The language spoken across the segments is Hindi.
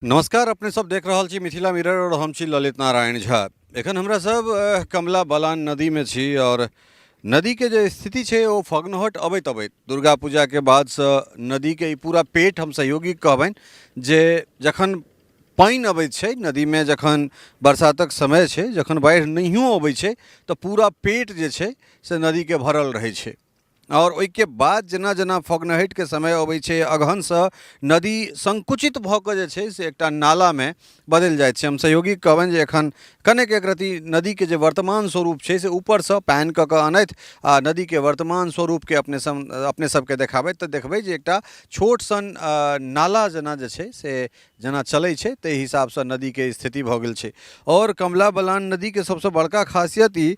नमस्कार, अपने सब देख रहल छी मिथिला मिरर और हम छी ललित नारायण झा। एखन हमरा सब कमला बलान नदी में छी और नदी के जे स्थिति छै ओ फगनहट अबैत अबैत दुर्गा पूजा के बाद से नदी के ई पूरा पेट हम सहयोगी कहबनि जे जखन पानि अबैत छै नदी में, जखन बरसातक समय छै, जखन बाढ़ि नहियो अबै छै तऽ पूरा पेट जे छै से नदी के भरल रहै छै। और ओहिके बाद जेना जेना फगनहटिके समय अबै छै अगहनसँ नदी संकुचित भऽ कऽ जे छै से एकटा नालामे बदलि जाइत छै। हम सहयोगी कहबनि जे एखन कनेक एक रत्ती नदीके जे वर्तमान स्वरूप छै से ऊपरसँ पैन कऽ कऽ अनैत आ नदीके वर्तमान स्वरूपके अपने सबके देखाबैत तऽ देखबै जे एकटा छोट सन नाला जेना जे छै से जेना चलै छै ताहि हिसाबसँ नदीके स्थिति भऽ गेल छै। और कमला बलान नदीके सबसँ बड़का खासियत ई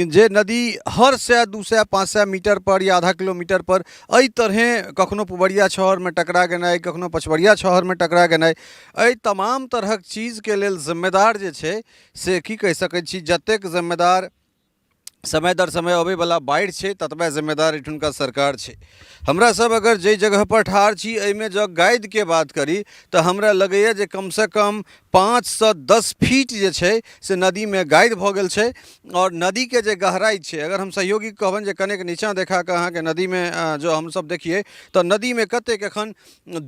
जे नदी हर 100, 200, 500 मीटर पर या आधा किलोमीटर पर एहि तरहे कखनो पुबरिया छहर में टकरा गेनाइ, कखनो पचवरिया छहर में टकरा गेनाइ, एहि तमाम तरहक चीजके लेल जिम्मेदार जे छै से की कहि सकैत छी, जतेक जिम्मेदार समय दर समय अबैवला बाढ़ि छै ततबे जिम्मेदार एहिठुनका सरकार छै। हमरा सब अगर जाहि जगह पर ठाढ़ छी एहिमे जँ गादिके बात करी तऽ हमरा लगैए जे कमसँ कम 5 सँ 10 फीट जे छै से नदीमे गादि भऽ गेल छै। और नदीके जे गहराइ छै, अगर हम सहयोगी कहबनि जे कनेक नीचाँ देखा कऽ अहाँके नदीमे जो हमसब देखिए तऽ नदीमे कतेक एखन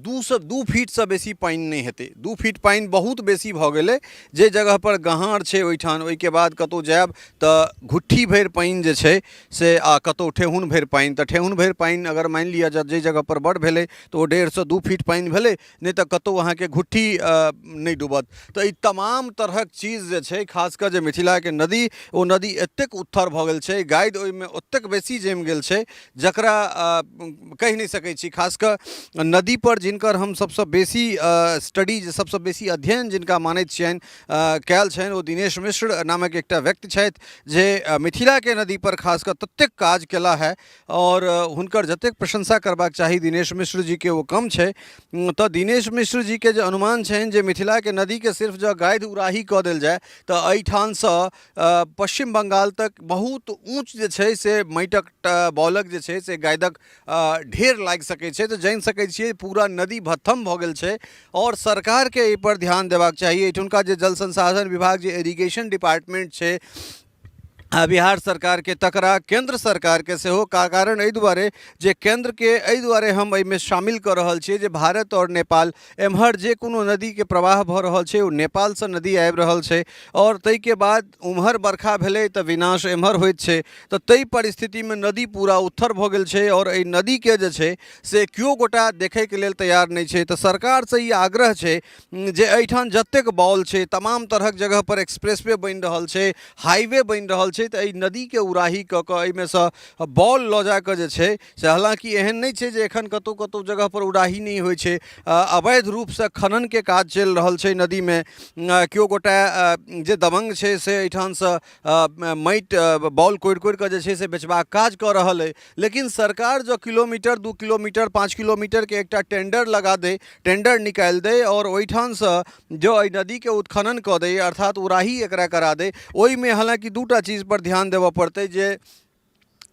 2 फीटसँ बेसी पानि नहि हेतै। 2 फीट पानि बहुत बेसी भऽ गेलै। जे जगह पर गहार छै ओहिठाम, ओहिके बाद कतहु जायब तऽ घुट्ठी भरि पानि जे छै से आ कतहु ठेहुन भरि पानि, तऽ ठेहुन भरि पानि अगर मानि लिअ जाहि जगह पर बड्ड भेलै तऽ ओ 1.5 सँ 2 फीट पानि भेलै, नहि तऽ कतहु अहाँके घुट्ठी नहि डूबत। तऽ ई तमाम तरहक चीज जे छै, खास कऽ जे मिथिलाके नदी, ओ नदी एतेक उत्थर भऽ गेल छै, गादि ओहिमे ओतेक बेसी जमि गेल छै जकरा कहि नहि सकै छी। खास कऽ नदी पर जिनकर हम सबसँ बेसी स्टडी, सबसँ बेसी अध्ययन जिनका मानैत छियनि कयल छनि, ओ दिनेश मिश्र नामक एकटा व्यक्ति छथि जे मिथिलाके नदी पर खास कऽ ततेक काज केला है और हुनकर जतेक प्रशंसा करबाक चाही दिनेश मिश्र जी के ओ कम छै। तऽ दिनेश मिश्र जी के जे अनुमान छनि जे मिथिलाके नदीके सिर्फ जँ गादि उराही कऽ देल जाय तऽ एहिठामसँ पश्चिम बंगाल तक बहुत ऊँच जे छै से माटिक बॉलक जे छै से गादिक ढेर लागि सकै छै। तऽ जानि सकै छियै पूरा नदी भत्थम भऽ गेल छै और सरकारके एहिपर ध्यान देबाक चाही। एहिठुनका जे जल संसाधन विभाग, जे इरिगेशन डिपार्टमेंट छै बिहार सरकार के, तकरा केंद्र सरकार के सेहो कारण एहि दुआरे जे केंद्र के एहि दुआरे हम एहिमे शामिल कऽ रहल छियै जे भारत और नेपाल एम्हर जे कोनो नदी के प्रवाह भऽ रहल छै ओ नेपालसँ नदी आबि रहल छै और ताहिके बाद उम्हर बरखा भेलै तऽ विनाश एम्हर होइत छै। तऽ ताहि परिस्थितिमे नदी पूरा उत्थर भऽ गेल छै और एहि नदीके जे छै से केओ गोटा देखैके लेल तैयार नहि छै। तऽ सरकारसँ ई आग्रह छै जे एहिठाम जतेक बॉल छै, तमाम तरहक जगह पर एक्सप्रेसवे बनि रहल छै, हाईवे बनि रहल छै, तऽ एहि नदीके उराही कऽ कऽ एहिमेसँ बॉल लऽ जा कऽ जे छै से, हालांकि एहन नहि छै जे एखन कतहु कतहु जगह पर उराही नहि होइ छै, अवैध रूपसँ खननके काज चलि रहल छै नदीमे। केओ गोटा जे दबंग छै से एहिठामसँ माटि बॉल कोड़ि कोड़ि कऽ जे छै से बेचबाक काज कऽ रहल अइ। लेकिन सरकार जँ किलोमीटर, 2 किलोमीटर, 5 किलोमीटरके एकटा टेंडर लगा दै, टेंडर निकालि दै और ओहिठामसँ जँ एहि नदीके उत्खनन कऽ दै, अर्थात उराही एकरा करा दै, ओहिमे हालांकि दूटा चीज पर ध्यान देबऽ पड़तै जे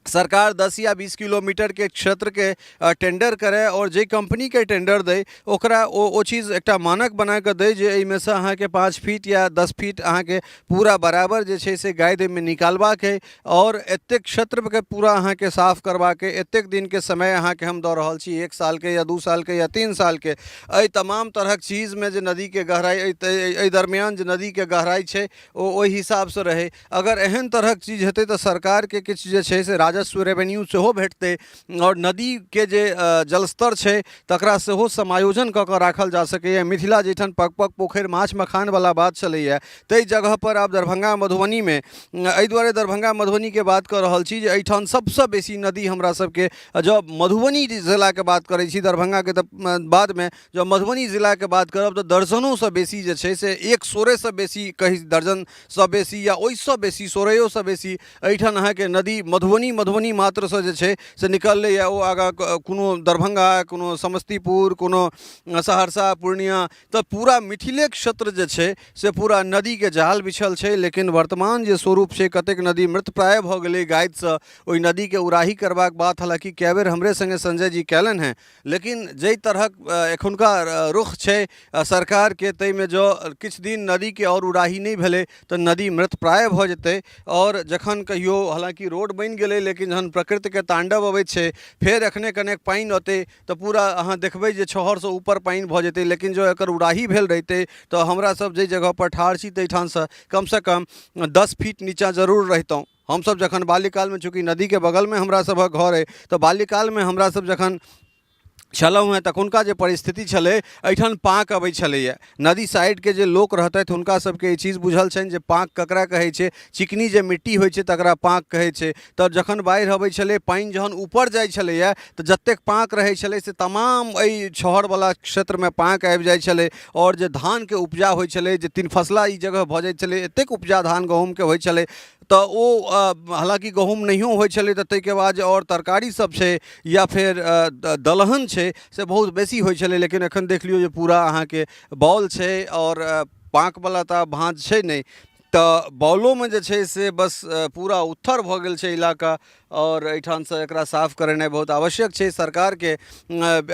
सरकार 10 या 20 किलोमीटर के क्षेत्र के टेंडर करे और जे कंपनी के टेंडर दे ओकरा ओ चीज एकटा मानक बना कऽ दे जे एहिमे सँ अहाँके 5 फीट या 10 फीट अहाँके पूरा बराबर जे छै से गादि एहिमे निकालबाक है और एतेक क्षेत्रके पूरा अहाँके साफ करबाक है। एतेक दिनके समय अहाँके हम दऽ रहल छी, 1 सालके या 2 सालके या 3 सालके। एहि तमाम तरहक चीजमे जे नदीके गहराइ, एहि दरमियान जे नदीके गहराइ छै ओ ओहि हिसाबसँ रहै। अगर एहन तरहक चीज हेतै तऽ सरकारके किछु जे छै से राजस्व, रेवेन्यू सेहो भेटतै और नदीके जे जलस्तर छै तकरा सेहो समायोजन कऽ कऽ राखल जा सकैए। मिथिला जाहिठाम पग पग पोखरि माछ मखानवला बात छलैए, ताहि जगह पर आब दरभंगा मधुबनीमे, एहि दुआरे दरभंगा मधुबनीके बात कऽ रहल छी जे एहिठाम सबसँ बेसी नदी हमरा सबके, जब मधुबनी जिलाके बात करै छी, दरभंगाके तऽ बादमे जब मधुबनी जिलाके बात करब तऽ दर्जनोसँ बेसी जे छै से, एक सोरेसँ बेसी, कही दर्जनसँ बेसी या ओहिसँ बेसी, सोरैयोसँ बेसी एहिठाम अहाँके नदी मधुबनी मधुबनी मात्र से जे छै से निकललै ओ आगाँ कोनो दरभंगा, कोनो समस्तीपुर, कोनो सहरसा, पूर्णिया, तऽ पूरा मिथिले क्षेत्र जे छै से पूरा नदी के जाल बिछल छै। लेकिन वर्तमान जे स्वरूप छै, कतेक नदी मृतप्राय भऽ गेलै गादिसँ, ओहि नदी के उराही करबाक बात हालांकि कए बेर हमरे संगे संजय जी कयलनि हैं, लेकिन जाहि तरहक एखुनका रुख छै सरकार के, ताहिमे जो किछु दिन नदी के और उराही नहीं भेलै तऽ नदी मृतप्राय भऽ जेतै। और जखन कहियो हालांकि रोड बनि गेलै, लेकिन जहन प्रकृति के तांडव अबै छै, फेर एखने कनेक पानि औतै तऽ पूरा अहाँ देखबै जे छहरसँ ऊपर पानि भऽ जेतै। लेकिन जो एकर उराही भेल रहितै तऽ हमरा सब जाहि जगह पर ठाढ़ छी ताहिठामसँ कमसँ कम 10 फीट नीचाँ जरूर रहितौं। हमसब जखन बाल्यकालमे, चूँकि नदी के बगलमे हमरा सभक घर अइ, तऽ बाल्यकालमे हमरा सब जखन छलहुँ हैं तखुनका जे परिस्थिति छलै, एहिठाम पाँक अबै छलैए। नदी साइडके जे लोक रहतथि हुनका सबके ई चीज बुझल छनि जे पाँक ककरा कहै छै। चिकनी जे मिट्टी होइ छै तकरा पाँक कहै छै। तऽ जखन बाढ़ि अबै छलै, पानि जहन ऊपर जाइ छलैए, तऽ जतेक पाँक रहै छलै से तमाम एहि छहरवला क्षेत्रमे पाँक आबि जाइ छलै। और जे धानके उपजा होइ छलै, जे तीन फसला ई जगह भऽ जाइ छलै, एतेक उपजा धान गहूँमके होइ छलै, तऽ ओ हालांकि गहूँम नहियो होइ छलै तऽ ताहिके बाद जे और तरकारी सब छै या फेर दलहन छै से बहुत बेसी होइ छलै। लेकिन एखन देख लियौ जे पूरा अहाँके बॉल छै और पाँकवला तऽ आब भाँज छै नहीं, तऽ बॉलोमे जे छै से बस पूरा उत्थर भऽ गेल छै इलाका। और एहिठामसँ एकरा साफ करेनाइ बहुत आवश्यक छै। सरकारके,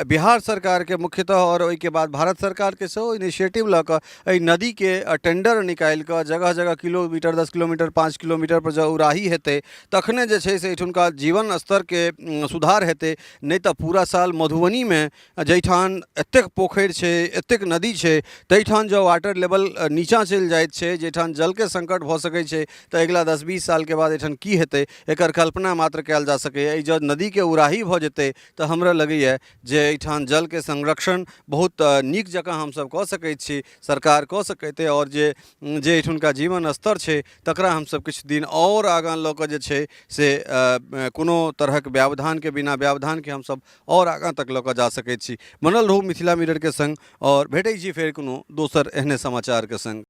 बिहार सरकारके मुख्यतः, और ओहिके बाद भारत सरकारके सेहो इनिशिएटिव लऽ कऽ एहि नदीके टेंडर निकालि कऽ जगह जगह किलोमीटर, 10 किलोमीटर, 5 किलोमीटर पर जब उराही हेतै तखने जे छै से एहिठुनका जीवन स्तरके सुधार हेतै। नहीं तऽ पूरा साल मधुबनीमे जाहिठाम एतेक पोखरि छै, एतेक नदी छै, ताहिठाम जँ वाटर लेवल नीचाँ चलि जाइत छै, जाहिठाम जलके संकट भऽ सकै छै, तऽ अगिला 10-20 सालके बाद एहिठाम की हेतै एकर कल्पना मात्र कयल जा सकैए। ई जँ नदीके उराही भऽ जेतै तऽ हमरा लगैए जे एहिठाम जलके संरक्षण बहुत नीक जकाँ हमसब कऽ सकै छी, सरकार कऽ सकैते। और जे एहिठुनका जीवन स्तर छै तकरा हमसब किछु दिन और आगाँ लऽ कऽ जे छै से कोनो तरहक व्यवधानके बिना, व्यवधानके हमसब और आगाँ तक लऽ कऽ जा सकै छी। बनल रहू मिथिला मिररके संग और भेटै छी फेर कोनो दोसर एहने समाचारके संग।